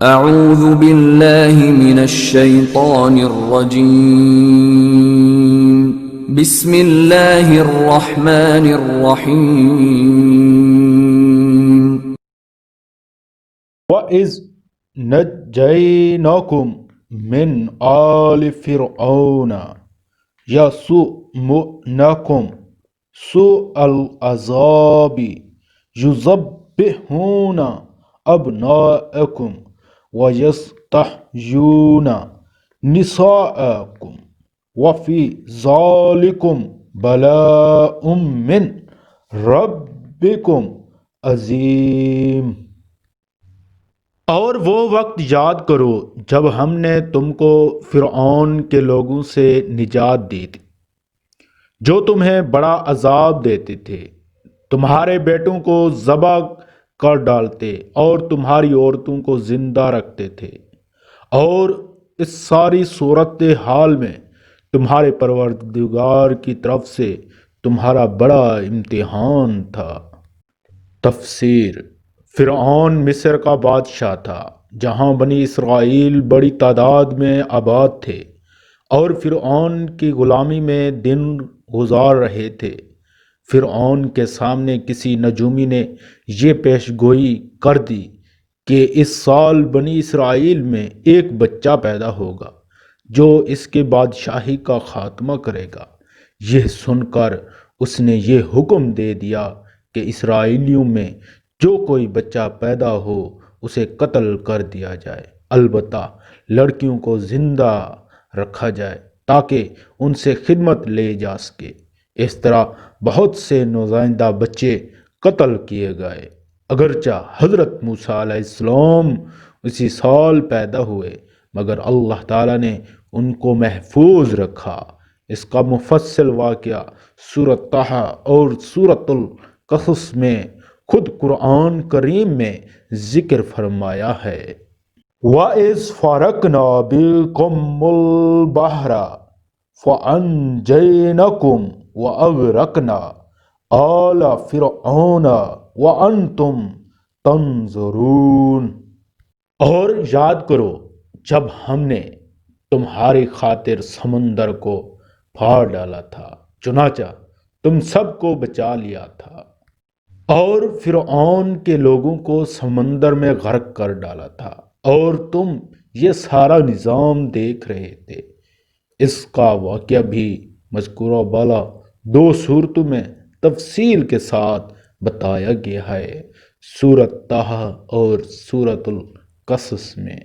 اعوذ باللہ من الشیطان الرجیم بسم اللہ الرحمن الرحیم وَإِذْ نَجَّيْنَاكُمْ مِنْ آلِ فِرْعَوْنَ يَسُومُونَكُمْ سُوءَ الْعَذَابِ يُذَبِّحُونَ أَبْنَاءَكُمْ وَيَسْتَحْيُونَ نِسَاءَكُمْ وَفِي ذَلِكُمْ بَلَاءٌ مِّنْ رَبِّكُمْ عَظِيمٌ۔ اور وہ وقت یاد کرو جب ہم نے تم کو فرعون کے لوگوں سے نجات دی تھی جو تمہیں بڑا عذاب دیتے تھے، تمہارے بیٹوں کو ذبح کر ڈالتے اور تمہاری عورتوں کو زندہ رکھتے تھے، اور اس ساری صورتحال میں تمہارے پروردگار کی طرف سے تمہارا بڑا امتحان تھا۔ تفسیر: فرعون مصر کا بادشاہ تھا جہاں بنی اسرائیل بڑی تعداد میں آباد تھے اور فرعون کی غلامی میں دن گزار رہے تھے۔ فرعون کے سامنے کسی نجومی نے یہ پیش گوئی کر دی کہ اس سال بنی اسرائیل میں ایک بچہ پیدا ہوگا جو اس کے بادشاہی کا خاتمہ کرے گا۔ یہ سن کر اس نے یہ حکم دے دیا کہ اسرائیلیوں میں جو کوئی بچہ پیدا ہو اسے قتل کر دیا جائے، البتہ لڑکیوں کو زندہ رکھا جائے تاکہ ان سے خدمت لے جا سکے۔ اس طرح بہت سے نوزائیدہ بچے قتل کیے گئے، اگرچہ حضرت موسیٰ علیہ السلام اسی سال پیدا ہوئے، مگر اللہ تعالیٰ نے ان کو محفوظ رکھا۔ اس کا مفصل واقعہ سورۃ طٰہٰ اور سورۃ القصص میں خود قرآن کریم میں ذکر فرمایا ہے۔ وَإِذْ فَرَقْنَا بِكُمُ الْبَحْرَ فَأَنْجَيْنَاكُمْ وَأَغْرَقْنَا آلَ فِرْعَوْنَ وَأَنْتُمْ تَنْظُرُونَ۔ اور یاد کرو جب ہم نے تمہاری خاطر سمندر کو پھاڑ ڈالا تھا، چنانچہ تم سب کو بچا لیا تھا، اور فرعون کے لوگوں کو سمندر میں غرق کر ڈالا تھا، اور تم یہ سارا نظام دیکھ رہے تھے۔ اس کا واقعہ بھی مذکورہ بالا دو صورتوں میں تفصیل کے ساتھ بتایا گیا ہے، سورۃ طٰہٰ اور سورۃ القصص میں۔